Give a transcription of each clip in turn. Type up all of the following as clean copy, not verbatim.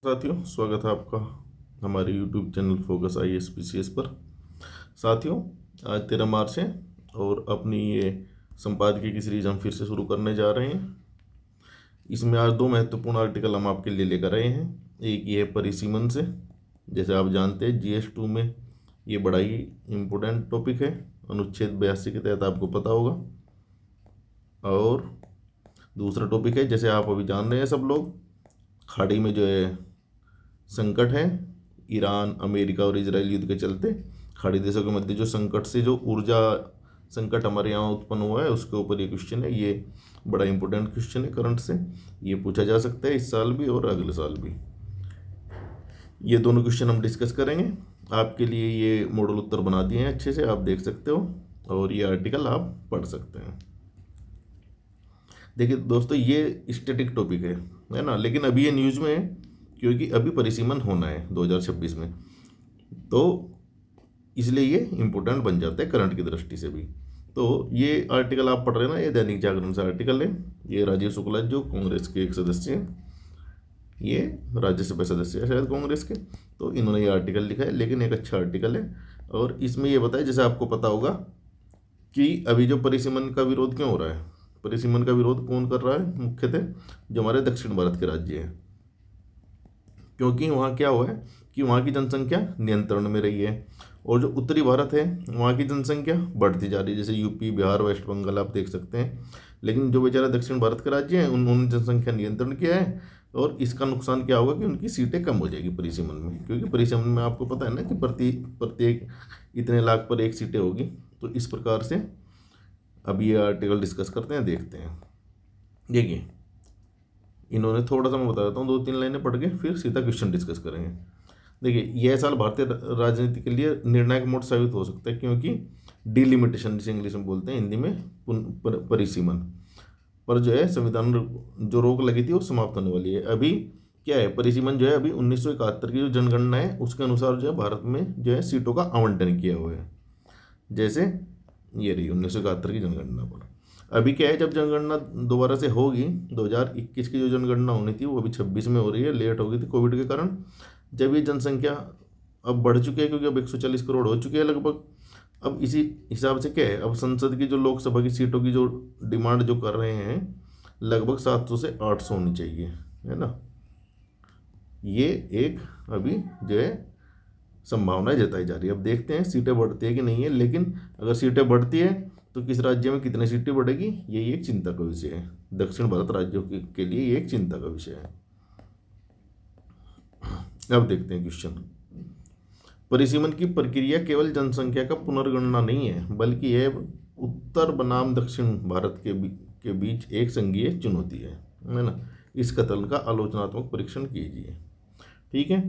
साथियों, स्वागत है आपका हमारे YouTube चैनल फोकस IAS पर। साथियों, आज 13 मार्च है और अपनी ये संपादकीय की सीरीज हम फिर से शुरू करने जा रहे हैं। इसमें आज दो महत्वपूर्ण आर्टिकल हम आपके लिए लेकर आए हैं। एक ये है परिसीमन से। जैसे आप जानते हैं GS2 में ये बड़ा ही इम्पोर्टेंट टॉपिक है, अनुच्छेद 82 के तहत आपको पता होगा। और दूसरा टॉपिक है, जैसे आप अभी जान रहे हैं सब लोग, खाड़ी में जो है संकट है, ईरान अमेरिका और इजराइल युद्ध के चलते खाड़ी देशों के मध्य जो संकट से जो ऊर्जा संकट हमारे यहाँ उत्पन्न हुआ है, उसके ऊपर ये क्वेश्चन है। ये बड़ा इंपॉर्टेंट क्वेश्चन है, करंट से ये पूछा जा सकता है इस साल भी और अगले साल भी। ये दोनों क्वेश्चन हम डिस्कस करेंगे। आपके लिए ये मॉडल उत्तर बना दिए हैं, अच्छे से आप देख सकते हो और ये आर्टिकल आप पढ़ सकते हैं। देखिए दोस्तों, ये स्टैटिक टॉपिक है ना, लेकिन अभी ये न्यूज़ में है क्योंकि अभी परिसीमन होना है 2026 में, तो इसलिए ये इम्पोर्टेंट बन जाता है करंट की दृष्टि से भी। तो ये आर्टिकल आप पढ़ रहे हैं ना, ये दैनिक जागरण से आर्टिकल है। ये राजीव शुक्ला जो कांग्रेस के एक सदस्य हैं, ये राज्यसभा सदस्य है शायद कांग्रेस के, तो इन्होंने ये आर्टिकल लिखा है, लेकिन एक अच्छा आर्टिकल है। और इसमें ये बताया, जैसे आपको पता होगा कि अभी जो परिसीमन का विरोध क्यों हो रहा है, परिसीमन का विरोध कौन कर रहा है मुख्यतः, जो हमारे दक्षिण भारत के राज्य हैं। क्योंकि वहाँ क्या हुआ है कि वहाँ की जनसंख्या नियंत्रण में रही है और जो उत्तरी भारत है वहाँ की जनसंख्या बढ़ती जा रही है, जैसे यूपी, बिहार, वेस्ट बंगाल आप देख सकते हैं। लेकिन जो बेचारा दक्षिण भारत के राज्य हैं उन्होंने जनसंख्या नियंत्रण किया है, और इसका नुकसान क्या होगा कि उनकी सीटें कम हो जाएगी परिसीमन में, क्योंकि परिसीमन में आपको पता है ना कि प्रत्येक इतने लाख पर एक सीटें होगी। तो इस प्रकार से अब ये आर्टिकल डिस्कस करते हैं, देखते हैं। देखिए, इन्होंने थोड़ा सा मैं बता देता हूँ, 2-3 लाइनें पढ़ के फिर सीधा क्वेश्चन डिस्कस करेंगे। देखिए, यह साल भारतीय राजनीति के लिए निर्णायक मोड़ साबित हो सकता है, क्योंकि डिलिमिटेशन जिसे इंग्लिश में बोलते हैं, हिंदी में परिसीमन पर जो है संविधान जो रोक लगी थी वो समाप्त होने वाली है। अभी क्या है, परिसीमन जो है अभी 1971 की जो जनगणना है उसके अनुसार जो है भारत में जो है सीटों का आवंटन किया हुआ है। जैसे ये रही 1971 की जनगणना पर। अभी क्या है, जब जनगणना दोबारा से होगी, 2021 की जो जनगणना होनी थी वो अभी 26 में हो रही है, लेट हो गई थी कोविड के कारण। जब ये जनसंख्या अब बढ़ चुकी है, क्योंकि अब 140 करोड़ हो चुकी है लगभग। अब इसी हिसाब से क्या है, अब संसद की जो लोकसभा की सीटों की जो डिमांड जो कर रहे हैं, लगभग 700 से 800 होनी चाहिए, है ना। ये एक अभी जो है संभावनाएं जताई जा रही है। अब देखते हैं सीटें बढ़ती है कि नहीं है, लेकिन अगर सीटें बढ़ती है तो किस राज्य में कितनी सीटें बढ़ेगी, यही एक चिंता का विषय है। दक्षिण भारत राज्यों के लिए ये एक चिंता का विषय है। अब देखते हैं क्वेश्चन। परिसीमन की प्रक्रिया केवल जनसंख्या का पुनर्गणना नहीं है, बल्कि यह उत्तर बनाम दक्षिण भारत के बीच एक संघीय चुनौती है ना। इस कथन का आलोचनात्मक परीक्षण कीजिए। ठीक है,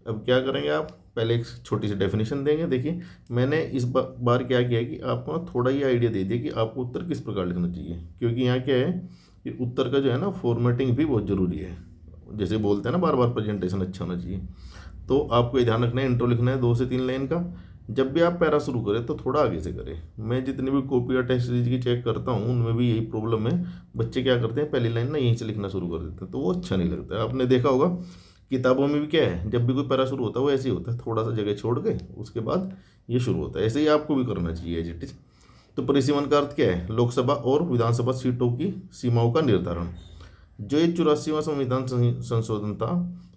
अब क्या करेंगे आप, पहले एक छोटी सी डेफिनेशन देंगे। देखिए, मैंने इस बार क्या किया है कि आपको ना थोड़ा ही आइडिया दे दिया कि आपको उत्तर किस प्रकार लिखना चाहिए, क्योंकि यहाँ क्या है कि उत्तर का जो है ना फॉर्मेटिंग भी बहुत ज़रूरी है। जैसे बोलते हैं ना, बार बार प्रेजेंटेशन अच्छा होना चाहिए, तो आपको ये ध्यान रखना है, इंट्रो लिखना है 2 से 3 लाइन का। जब भी आप पैरा शुरू करें तो थोड़ा आगे से करें। मैं जितनी भी कॉपी या टेस्ट सीरीज की चेक करता हूँ उनमें भी यही प्रॉब्लम है, बच्चे क्या करते हैं पहली लाइन ना यहीं से लिखना शुरू कर देते हैं, तो वो अच्छा नहीं लगता है। आपने देखा होगा किताबों में भी क्या है, जब भी कोई पैरा शुरू होता है वो ऐसे ही होता है, थोड़ा सा जगह छोड़ के उसके बाद ये शुरू होता है। ऐसे ही आपको भी करना चाहिए एज इट इज। तो परिसीमन का अर्थ क्या है, लोकसभा और विधानसभा सीटों की सीमाओं का निर्धारण। जो ये 84वां संविधान संशोधन था,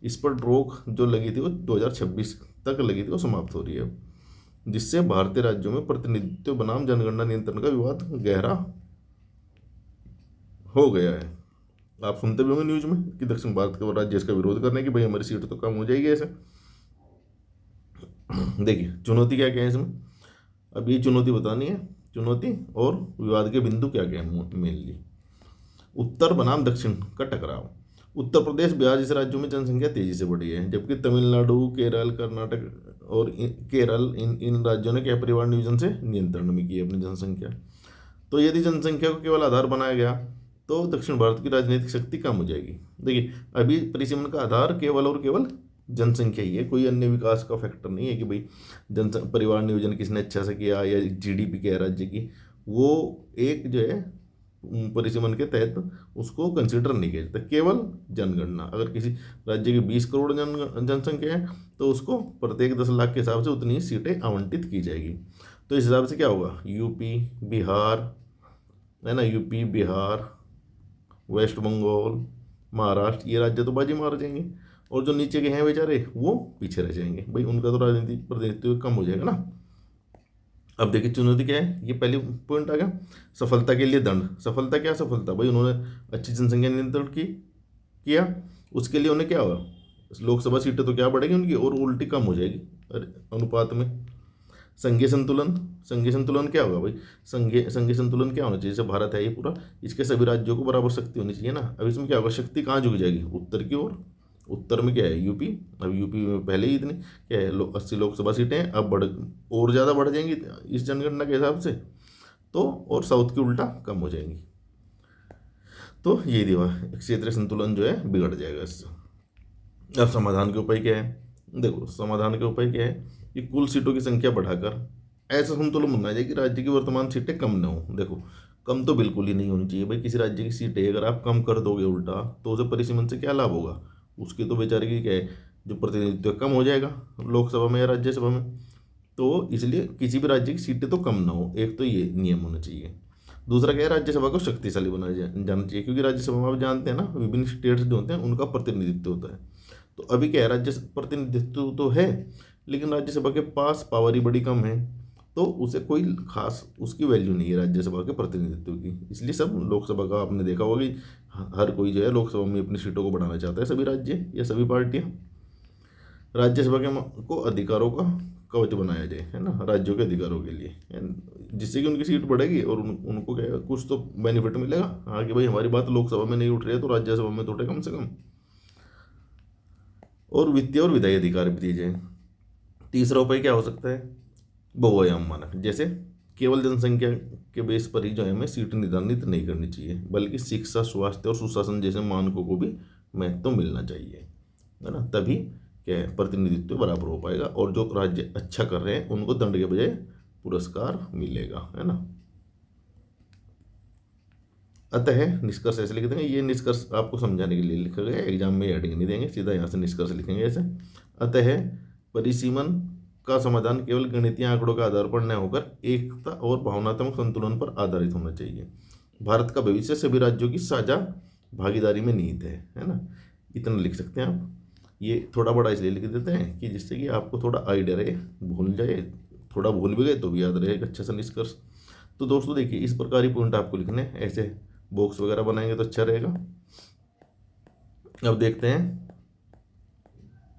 इस पर रोक जो लगी थी वो 2026 तक लगी थी, वो समाप्त हो रही है, जिससे भारतीय राज्यों में प्रतिनिधित्व बनाम जनगणना नियंत्रण का विवाद गहरा हो गया है। आप सुनते भी होंगे न्यूज में कि दक्षिण भारत के राज्य इसका विरोध करने की भाई हमारी सीट तो कम हो जाएगी ऐसे। देखिए, चुनौती क्या क्या है इसमें, अब ये चुनौती बतानी है। चुनौती और विवाद के बिंदु क्या क्या है मेनली। उत्तर बनाम दक्षिण का टकराव। उत्तर प्रदेश, बिहार जैसे राज्यों में जनसंख्या तेजी से बढ़ी है, जबकि तमिलनाडु, केरल, कर्नाटक और केरल इन राज्यों ने क्या परिवार नियोजन से नियंत्रण में की है अपनी जनसंख्या। तो यदि जनसंख्या को केवल आधार बनाया गया तो दक्षिण भारत की राजनीतिक शक्ति कम हो जाएगी। देखिए, अभी परिसीमन का आधार केवल और केवल जनसंख्या ही है, कोई अन्य विकास का फैक्टर नहीं है कि भाई परिवार नियोजन किसने अच्छा से किया या GDP क्या है राज्य की। वो एक जो है परिसीमन के तहत उसको कंसिडर नहीं किया जाता, केवल जनगणना। अगर किसी राज्य की 20 करोड़ जनसंख्या है तो उसको प्रत्येक 10 लाख के हिसाब से उतनी ही सीटें आवंटित की जाएगी। तो इस हिसाब से क्या होगा, यूपी बिहार, है ना, यूपी बिहार, वेस्ट बंगाल, महाराष्ट्र, ये राज्य तो बाजी मार जाएंगे, और जो नीचे के हैं बेचारे वो पीछे रह जाएंगे। भाई उनका तो राजनीतिक प्रतिनिधित्व कम हो जाएगा ना। अब देखिए चुनौती क्या है, ये पहले पॉइंट आ गया, सफलता के लिए दंड। सफलता क्या सफलता, भाई उन्होंने अच्छी जनसंख्या नियंत्रण किया, उसके लिए उन्हें क्या हुआ, लोकसभा सीटें तो क्या बढ़ेगी उनकी, और उल्टी कम हो जाएगी अनुपात में। संघीय संतुलन, संघीय संतुलन क्या होगा भाई, संघीय संतुलन क्या होना चाहिए, जैसे भारत है ये पूरा, इसके सभी राज्यों को बराबर शक्ति होनी चाहिए ना। अब इसमें क्या होगा, शक्ति कहाँ झुक जाएगी, उत्तर की ओर। उत्तर में क्या है, यूपी। अब यूपी में पहले ही इतनी क्या है 80 लोकसभा सीटें हैं, अब और ज़्यादा बढ़ जाएंगी इस जनगणना के हिसाब से, तो और साउथ की उल्टा कम हो जाएंगी। तो ये दिवा क्षेत्रीय संतुलन जो है बिगड़ जाएगा इससे। अब समाधान के उपाय क्या है, देखो समाधान के उपाय क्या है कि कुल सीटों की संख्या बढ़ाकर ऐसा संतुलन बनना चाहिए कि राज्य की वर्तमान सीटें कम न हो। देखो कम तो बिल्कुल ही नहीं होनी चाहिए भाई, किसी राज्य की सीटें अगर आप कम कर दोगे उल्टा, तो उसे परिसीमन से क्या लाभ होगा, उसकी तो बेचारे की क्या है, जो प्रतिनिधित्व कम हो जाएगा लोकसभा में या राज्यसभा में। तो इसलिए किसी भी राज्य की सीटें तो कम ना हो, एक तो ये नियम होना चाहिए। दूसरा क्या है, राज्यसभा को शक्तिशाली बनाया जाना चाहिए, क्योंकि राज्यसभा में आप जानते हैं ना, विभिन्न स्टेट्स जो होते हैं उनका प्रतिनिधित्व होता है। तो अभी क्या है, राज्य प्रतिनिधित्व तो है लेकिन राज्यसभा के पास पावर ही बड़ी कम है, तो उसे कोई खास उसकी वैल्यू नहीं है राज्यसभा के प्रतिनिधित्व की। इसलिए सब लोकसभा का आपने देखा होगा कि हर कोई जो है लोकसभा में अपनी सीटों को बढ़ाना चाहता है, सभी राज्य या सभी पार्टियां। राज्यसभा के को अधिकारों का कवच बनाया जाए, है ना, राज्यों के अधिकारों के लिए, जिससे कि उनकी सीट बढ़ेगी और उनको क्या कुछ तो बेनिफिट मिलेगा। हाँ कि भाई हमारी बात लोकसभा में नहीं उठ रही है तो राज्यसभा में तो उठे कम से कम। और वित्तीय और विधायी अधिकार भी दिए जाए। तीसरा उपाय क्या हो सकता है, बहुआयाम मानक, जैसे केवल जनसंख्या के बेस पर ही जो है हमें सीट निर्धारित नहीं करनी चाहिए, बल्कि शिक्षा, स्वास्थ्य और सुशासन जैसे मानकों को भी महत्व मिलना चाहिए, है ना। तभी क्या है, प्रतिनिधित्व बराबर हो पाएगा, और जो राज्य अच्छा कर रहे हैं उनको दंड के बजाय पुरस्कार मिलेगा, है ना। अतः निष्कर्ष ऐसे लिख देंगे, ये निष्कर्ष आपको समझाने के लिए लिखा गया है, एग्जाम में हेडिंग नहीं देंगे, सीधा यहाँ से निष्कर्ष लिखेंगे ऐसे। अतः परिसीमन का समाधान केवल गणितीय आंकड़ों के आधार पर न होकर एकता और भावनात्मक संतुलन पर आधारित होना चाहिए। भारत का भविष्य सभी राज्यों की साझा भागीदारी में निहित है ना। इतना लिख सकते हैं आप। ये थोड़ा बड़ा इसलिए लिख देते हैं कि जिससे कि आपको थोड़ा आइडिया रहे, भूल जाए, थोड़ा भूल भी गए तो भी याद रहे एक अच्छा सा निष्कर्ष। तो दोस्तों देखिए, इस प्रकार ही पॉइंट आपको लिखने हैं, ऐसे बॉक्स वगैरह बनाएंगे तो अच्छा रहेगा। अब देखते हैं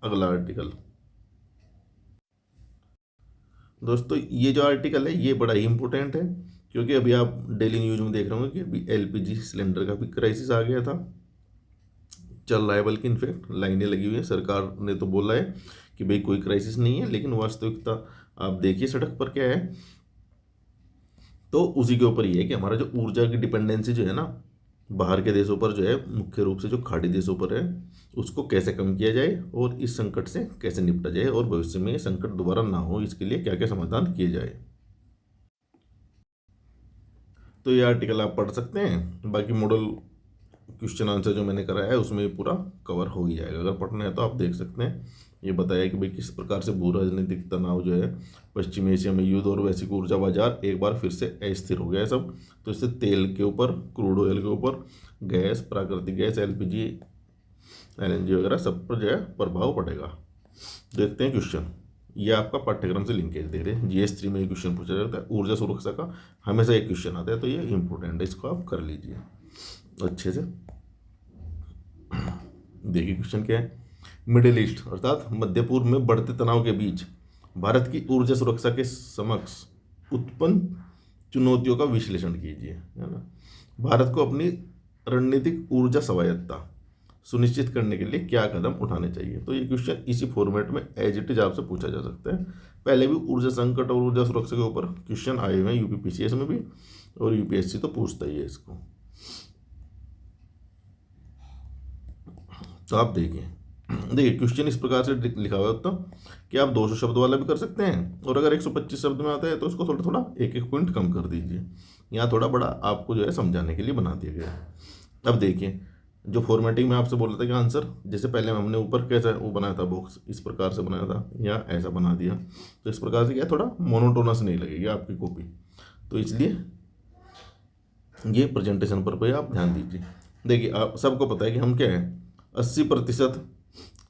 अगला आर्टिकल। दोस्तों ये जो आर्टिकल है ये बड़ा ही इंपॉर्टेंट है, क्योंकि अभी आप डेली न्यूज में देख रहे होंगे कि अभी एलपीजी सिलेंडर का भी क्राइसिस आ गया था, चल रहा है, बल्कि इनफैक्ट लाइनें लगी हुई है। सरकार ने तो बोला है कि भाई कोई क्राइसिस नहीं है, लेकिन वास्तविकता आप देखिए सड़क पर क्या है। तो उसी के ऊपर ये है कि हमारा जो ऊर्जा की डिपेंडेंसी जो है ना बाहर के देशों पर जो है, मुख्य रूप से जो खाड़ी देशों पर है, उसको कैसे कम किया जाए और इस संकट से कैसे निपटा जाए, और भविष्य में ये संकट दोबारा ना हो इसके लिए क्या क्या समाधान किए जाए। तो ये आर्टिकल आप पढ़ सकते हैं। बाकी मॉडल क्वेश्चन आंसर जो मैंने कराया है उसमें पूरा कवर हो ही जाएगा, अगर पढ़ना है तो आप देख सकते हैं। ये बताया कि भाई किस प्रकार से भू राजनीतिक तनाव जो है, पश्चिमी एशिया में युद्ध और वैश्विक ऊर्जा बाजार एक बार फिर से अस्थिर हो गया है सब। तो इससे तेल के ऊपर, क्रूड ऑयल के ऊपर, गैस, प्राकृतिक गैस, एलपीजी, एलएनजी वगैरह सब पर जो है प्रभाव पड़ेगा। देखते हैं क्वेश्चन। ये आपका पाठ्यक्रम से लिंकेज दे रहे हैं, GS3 में ये क्वेश्चन पूछा जाता है। ऊर्जा सुरक्षा का हमेशा एक क्वेश्चन आता है, तो ये इंपॉर्टेंट है, इसको आप कर लीजिए अच्छे से। देखिए क्वेश्चन क्या है, मिडिल ईस्ट अर्थात मध्य पूर्व में बढ़ते तनाव के बीच भारत की ऊर्जा सुरक्षा के समक्ष उत्पन्न चुनौतियों का विश्लेषण कीजिए, है ना। भारत को अपनी रणनीतिक ऊर्जा स्वायत्तता सुनिश्चित करने के लिए क्या कदम उठाने चाहिए। तो ये क्वेश्चन इसी फॉर्मेट में एज इट इज आपसे पूछा जा सकता है। पहले भी ऊर्जा संकट और ऊर्जा सुरक्षा के ऊपर क्वेश्चन आए हुए हैं यूपीपीसीएस में भी, और यूपीएससी तो पूछता ही है इसको। तो आप देखिए क्वेश्चन इस प्रकार से लिखा हुआ होता कि आप 200 शब्द वाला भी कर सकते हैं, और अगर 125 शब्द में आता है तो उसको थोड़ा थोड़ा एक एक पॉइंट कम कर दीजिए। यहाँ थोड़ा बड़ा आपको जो है समझाने के लिए बना दिया गया है। अब देखिए, जो फॉर्मेटिंग में आपसे बोल रहा था कि आंसर जैसे पहले हमने ऊपर कैसा वो बनाया था बॉक्स, इस प्रकार से बनाया था या ऐसा बना दिया, तो इस प्रकार से क्या थोड़ा मोनोटोनस नहीं लगेगी आपकी कॉपी। तो इसलिए ये प्रेजेंटेशन पर भी आप ध्यान दीजिए। देखिए, आप सबको पता है कि हम क्या है 80%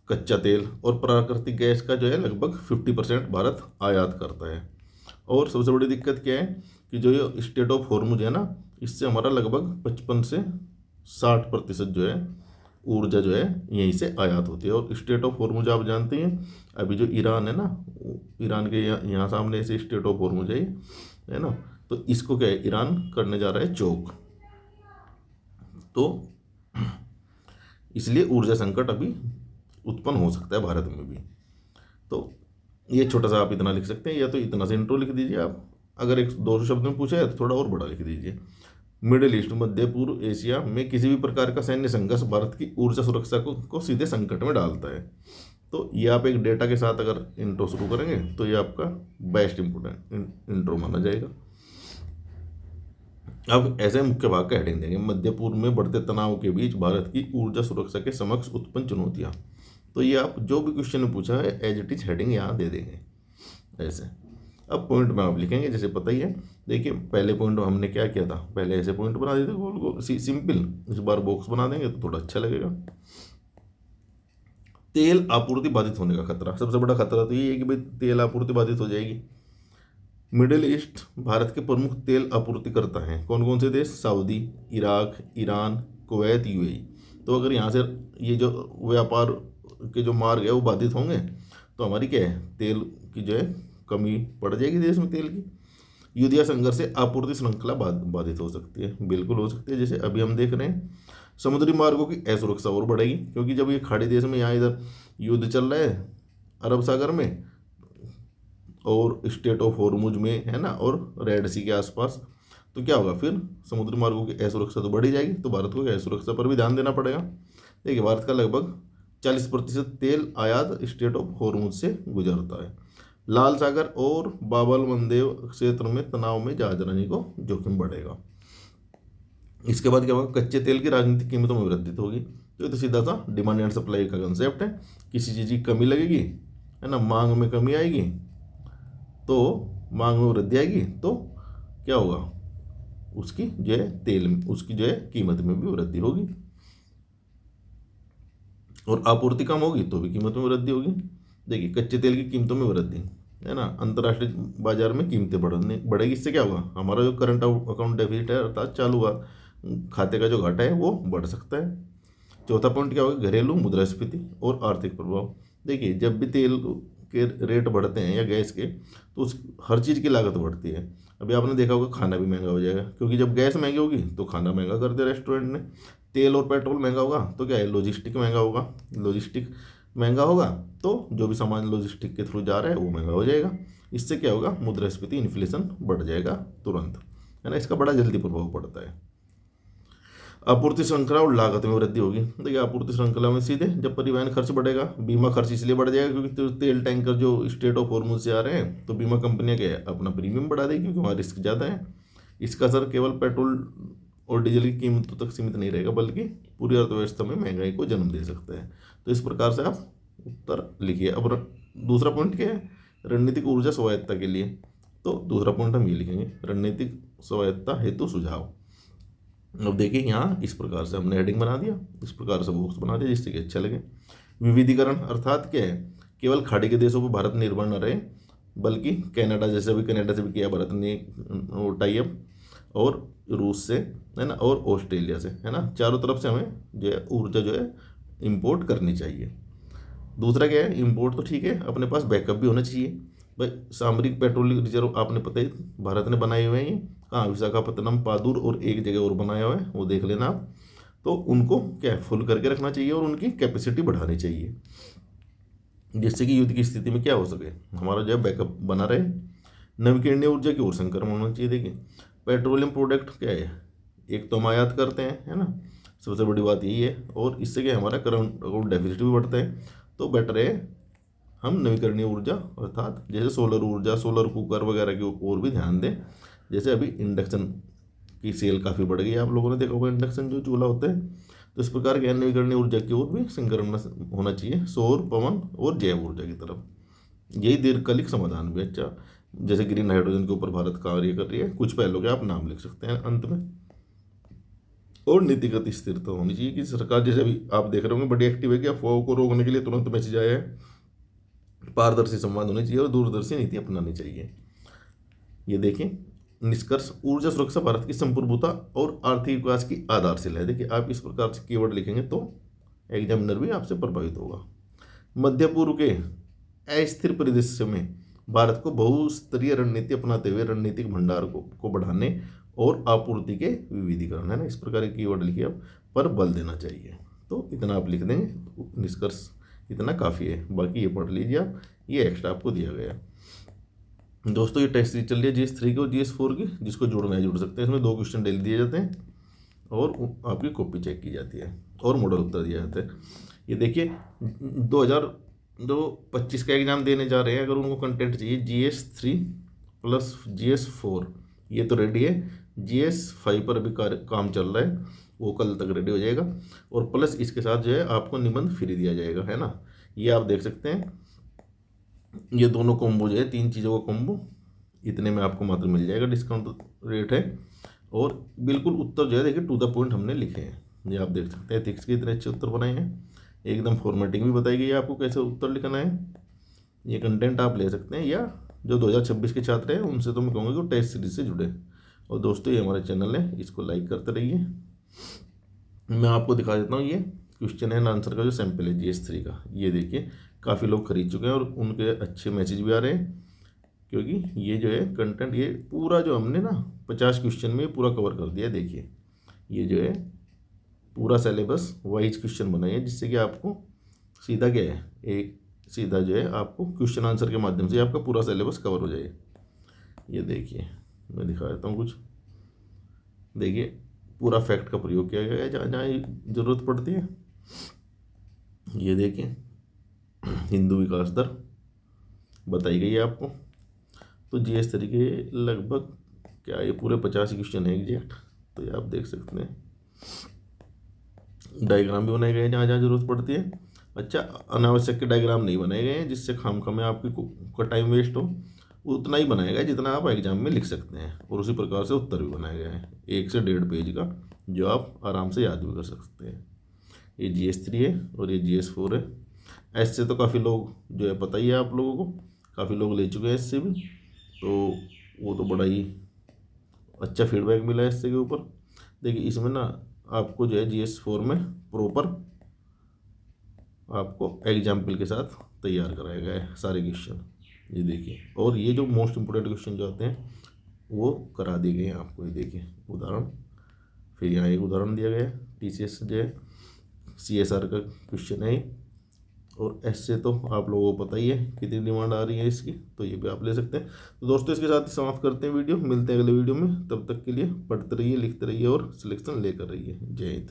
कच्चा तेल और प्राकृतिक गैस का जो है लगभग 50% भारत आयात करता है। और सबसे बड़ी दिक्कत क्या है कि जो ये स्टेट ऑफ हॉर्मुज है ना, इससे हमारा लगभग 55 से 60% जो है ऊर्जा जो है यहीं से आयात होती है। और स्टेट ऑफ हॉर्मुज आप जानते हैं, अभी जो ईरान है ना, ईरान के यहाँ सामने से स्टेट ऑफ हॉर्मुज है ना, तो इसको क्या है ईरान करने जा रहा है चौक। तो इसलिए ऊर्जा संकट अभी उत्पन्न हो सकता है भारत में भी। तो ये छोटा सा आप इतना लिख सकते हैं, या तो इतना से इंट्रो लिख दीजिए आप। अगर एक दो शब्द में पूछा है तो थोड़ा और बड़ा लिख दीजिए। मिडिल ईस्ट मध्य पूर्व एशिया में किसी भी प्रकार का सैन्य संघर्ष भारत की ऊर्जा सुरक्षा को सीधे संकट में डालता है। तो ये आप एक डेटा के साथ अगर इंट्रो शुरू करेंगे तो ये आपका बेस्ट इंपोर्टेंट इंट्रो माना जाएगा। अब ऐसे मुख्य भाग का हेडिंग देंगे, मध्य पूर्व में बढ़ते तनाव के बीच भारत की ऊर्जा सुरक्षा के समक्ष उत्पन्न चुनौतियाँ। तो ये आप जो भी क्वेश्चन में पूछा है एज इट इज हेडिंग यहाँ दे देंगे ऐसे। अब पॉइंट में आप लिखेंगे, जैसे पता ही है। देखिए, पहले पॉइंट में हमने क्या किया था, पहले ऐसे पॉइंट बना देते गोल गोल सिंपल। इस बार बॉक्स बना देंगे तो थोड़ा अच्छा लगेगा। तेल आपूर्ति बाधित होने का खतरा, सबसे बड़ा खतरा तो ये है कि भाई तेल आपूर्ति बाधित हो जाएगी। मिडिल ईस्ट भारत के प्रमुख तेल आपूर्तिकर्ता हैं। कौन कौन से देश? Saudi, Iraq, Iran, Kuwait, UAE. तो अगर यहाँ से ये जो व्यापार के जो मार्ग है वो बाधित होंगे तो हमारी क्या है तेल की जो है कमी पड़ जाएगी देश में तेल की। युद्ध या संघर्ष से आपूर्ति श्रृंखला बाधित हो सकती है, बिल्कुल हो सकती है। जैसे अभी हम देख रहे हैं समुद्री मार्गों की असुरक्षा और बढ़ेगी, क्योंकि जब ये खाड़ी देश में यहाँ इधर युद्ध चल रहा है अरब सागर में और स्टेट ऑफ हॉर्मुज में है ना, और रेड सी के आसपास, तो क्या होगा फिर समुद्री मार्गों की असुरक्षा तो बढ़ी जाएगी। तो भारत को असुरक्षा पर भी ध्यान देना पड़ेगा। देखिए, भारत का लगभग 40% तेल आयात स्टेट ऑफ हॉर्मुज से गुजरता है। लाल सागर और बाबल मंदेव क्षेत्र में तनाव में जहाजरानी को जोखिम बढ़ेगा। इसके बाद क्या होगा, कच्चे तेल की राजनीतिक कीमतों में वृद्धि होगी। तो ये तो सीधा सा डिमांड एंड सप्लाई का कंसेप्ट है। किसी चीज़ की कमी लगेगी है ना, मांग में कमी आएगी, तो मांग में वृद्धि आएगी तो क्या होगा, उसकी जो है तेल उसकी जो है कीमत में भी वृद्धि होगी। और आपूर्ति कम होगी तो भी कीमत में वृद्धि होगी। देखिए, कच्चे तेल की कीमतों में वृद्धि है ना, अंतर्राष्ट्रीय बाजार में कीमतें बढ़ेगी। इससे क्या होगा, हमारा जो करंट अकाउंट डेफिसिट है अर्थात चालू खाते का जो घाटा है वो बढ़ सकता है। चौथा पॉइंट क्या होगा, घरेलू मुद्रास्फीति और आर्थिक प्रभाव। देखिए, जब भी तेल के रेट बढ़ते हैं या गैस के, तो उस हर चीज़ की लागत बढ़ती है। अभी आपने देखा होगा खाना भी महंगा हो जाएगा, क्योंकि जब गैस महंगी होगी तो खाना महंगा कर दिया रेस्टोरेंट ने। तेल और पेट्रोल महंगा होगा तो क्या है, लॉजिस्टिक महंगा होगा। लॉजिस्टिक महंगा होगा तो जो भी सामान लॉजिस्टिक के थ्रू जा रहा है वो महंगा हो जाएगा। इससे क्या होगा, मुद्रास्फीति इन्फ्लेशन बढ़ जाएगा तुरंत, है ना। इसका बड़ा जल्दी प्रभाव पड़ता है। आपूर्ति श्रृंखला और लागत में वृद्धि होगी। देखिए, आपूर्ति श्रृंखला में सीधे जब परिवहन खर्च बढ़ेगा, बीमा खर्च इसलिए बढ़ जाएगा क्योंकि तेल टैंकर जो स्टेट ऑफ हॉर्मुज से आ रहे हैं, तो बीमा कंपनियां क्या है अपना प्रीमियम बढ़ा देगी क्योंकि वहाँ रिस्क ज़्यादा है। इसका असर केवल पेट्रोल और डीजल की कीमतों तक सीमित नहीं रहेगा, बल्कि पूरी अर्थव्यवस्था में महंगाई को जन्म दे सकता है। तो इस प्रकार से आप उत्तर लिखिए। अब दूसरा पॉइंट क्या है, रणनीतिक ऊर्जा स्वायत्ता के लिए। तो दूसरा पॉइंट हम ये लिखेंगे, रणनीतिक स्वायत्ता हेतु सुझाव। अब देखिए, यहाँ इस प्रकार से हमने हेडिंग बना दिया, इस प्रकार से बॉक्स बना दिया जिससे कि अच्छा लगे। विविधीकरण अर्थात क्या है, केवल खाड़ी के देशों पर भारत निर्भर न रहे, बल्कि कनाडा, जैसे अभी कनाडा से भी किया भारत ने टाई अप, और रूस से है ना, और ऑस्ट्रेलिया से है ना, चारों तरफ से हमें जो है ऊर्जा जो है इम्पोर्ट करनी चाहिए। दूसरा क्या है, इम्पोर्ट तो ठीक है, अपने पास बैकअप भी होना चाहिए। भाई, सामरिक पेट्रोलियम रिजर्व आपने पता ही भारत ने बनाए हुए हैं। ये कहाँ, विशाखापत्तनम, पादुर और एक जगह और बनाया हुआ है, वो देख लेना आप। तो उनको क्या फुल करके रखना चाहिए और उनकी कैपेसिटी बढ़ानी चाहिए, जिससे कि युद्ध की स्थिति में क्या हो सके, हमारा जो है बैकअप बना रहे। नवीकरणीय ऊर्जा की ओर संक्रमण होना चाहिए। देखिए, पेट्रोलियम प्रोडक्ट क्या है, एक तो हम आयात करते हैं है ना, सबसे बड़ी बात यही है, और इससे क्या हमारा करंट अकाउंट डेफिसिट भी बढ़ता है। तो बेटर है हम नवीकरणीय ऊर्जा अर्थात जैसे सोलर ऊर्जा, सोलर कुकर वगैरह की ओर भी ध्यान दें। जैसे अभी इंडक्शन कि सेल काफ़ी बढ़ गई। आप लोगों ने देखा होगा इंडक्शन जो चूल्हा होता है, तो इस प्रकार के नवीकरणीय ऊर्जा की ओर भी संक्रमण होना चाहिए, सौर, पवन और जैव ऊर्जा की तरफ। यही दीर्घकालिक समाधान भी अच्छा, जैसे ग्रीन हाइड्रोजन के ऊपर भारत कार्य कर रही है। कुछ पहलों के आप नाम लिख सकते हैं अंत में। और नीतिगत स्थिरता होनी चाहिए कि सरकार, जैसे अभी आप देख रहे होंगे, बड़ी एक्टिव है कि अफवाहों को रोकने के लिए तुरंत मैसेज आया है। पारदर्शी संवाद होने चाहिए और दूरदर्शी नीति अपनानी चाहिए। ये देखिए निष्कर्ष, ऊर्जा सुरक्षा भारत की संप्रभुता और आर्थिक विकास की आधारशिला है। देखिए आप इस प्रकार से कीवर्ड लिखेंगे तो एग्जामिनर भी आपसे प्रभावित होगा। मध्य पूर्व के अस्थिर परिदृश्य में भारत को बहुस्तरीय रणनीति अपनाते हुए रणनीतिक भंडार को बढ़ाने और आपूर्ति के विविधीकरण, है ना, इस प्रकार के कीवर्ड लिखिए आप, पर बल देना चाहिए। तो इतना आप लिख देंगे, निष्कर्ष इतना काफ़ी है। बाकी ये पढ़ लीजिए आप, ये एक्स्ट्रा आपको दिया गया है। दोस्तों ये टेस्ट सीरीज चल रही है GS3 की और GS4 की, जिसको जुड़ना है जुड़ सकते हैं। इसमें 2 क्वेश्चन डेली दिए जाते हैं और आपकी कॉपी चेक की जाती है और मॉडल उत्तर दिया जाता है। ये देखिए 2025 का एग्जाम देने जा रहे हैं, अगर उनको कंटेंट चाहिए GS3 प्लस GS4, ये तो रेडी है। GS5 पर अभी काम चल रहा है, वो कल तक रेडी हो जाएगा। और प्लस इसके साथ जो है आपको निबंध फ्री दिया जाएगा, है ना। ये आप देख सकते हैं, ये दोनों कॉम्बो जो है, 3 चीज़ों का कॉम्बो इतने में आपको मात्र मिल जाएगा, डिस्काउंट रेट है। और बिल्कुल उत्तर जो है देखिए टू द पॉइंट हमने लिखे हैं, ये आप देख सकते हैं। एथिक्स के इतने अच्छे उत्तर बनाए हैं, एकदम फॉर्मेटिंग भी बताई गई है आपको कैसे उत्तर लिखना है। ये कंटेंट आप ले सकते हैं, या जो 2026 के छात्र हैं उनसे तो मैं कहूँगा कि वो टेस्ट सीरीज से जुड़े। और दोस्तों ये हमारा चैनल है, इसको लाइक करते रहिए। मैं आपको दिखा देता हूँ, ये क्वेश्चन एंड आंसर का जो सैंपल है GS3 का, ये देखिए काफ़ी लोग खरीद चुके हैं और उनके अच्छे मैसेज भी आ रहे हैं, क्योंकि ये जो है कंटेंट, ये पूरा जो हमने ना 50 क्वेश्चन में पूरा कवर कर दिया। देखिए ये जो है पूरा सिलेबस वाइज क्वेश्चन बनाए हैं, जिससे कि आपको सीधा क्या है, एक सीधा जो है आपको क्वेश्चन आंसर के माध्यम से आपका पूरा सिलेबस कवर हो जाए। ये देखिए मैं दिखा देता हूँ कुछ, देखिए पूरा फैक्ट का प्रयोग किया गया है जहाँ जहाँ ज़रूरत पड़ती है। ये देखिए हिंदू विकास दर बताई गई है आपको। तो GS3 के लगभग क्या ये पूरे 50 क्वेश्चन है एग्जैक्ट, तो ये आप देख सकते हैं। डायग्राम भी बनाए गए हैं जहाँ जहाँ जरूरत पड़ती है। अच्छा, अनावश्यक के डायग्राम नहीं बनाए गए हैं जिससे खामखा में आपकी का टाइम वेस्ट हो, उतना ही बनाया गया है जितना आप एग्जाम में लिख सकते हैं। और उसी प्रकार से उत्तर भी बनाया गया है 1 से 1.5 पेज का, जो आप आराम से याद भी कर सकते हैं। ये GS3 है और ये GS4 है। ऐसे तो काफ़ी लोग जो है पता ही है आप लोगों को, काफ़ी लोग ले चुके हैं इससे भी, तो वो तो बड़ा ही अच्छा फीडबैक मिला है इससे के ऊपर। देखिए इसमें ना आपको जो है GS4 में प्रॉपर आपको एग्जाम्पल के साथ तैयार कराया गया है सारे क्वेश्चन, ये देखिए। और ये जो मोस्ट इम्पोर्टेंट क्वेश्चन जो आते हैं वो करा दिए गए हैं आपको, ये देखिए उदाहरण। फिर यहाँ एक उदाहरण दिया गया है, TCS जो है CSR का क्वेश्चन है। और ऐसे तो आप लोगों को पता ही है कितनी डिमांड आ रही है इसकी, तो ये भी आप ले सकते हैं। तो दोस्तों इसके साथ ही समाप्त करते हैं वीडियो, मिलते हैं अगले वीडियो में। तब तक के लिए पढ़ते रहिए, लिखते रहिए और सिलेक्शन लेकर रहिए। जय हिंद।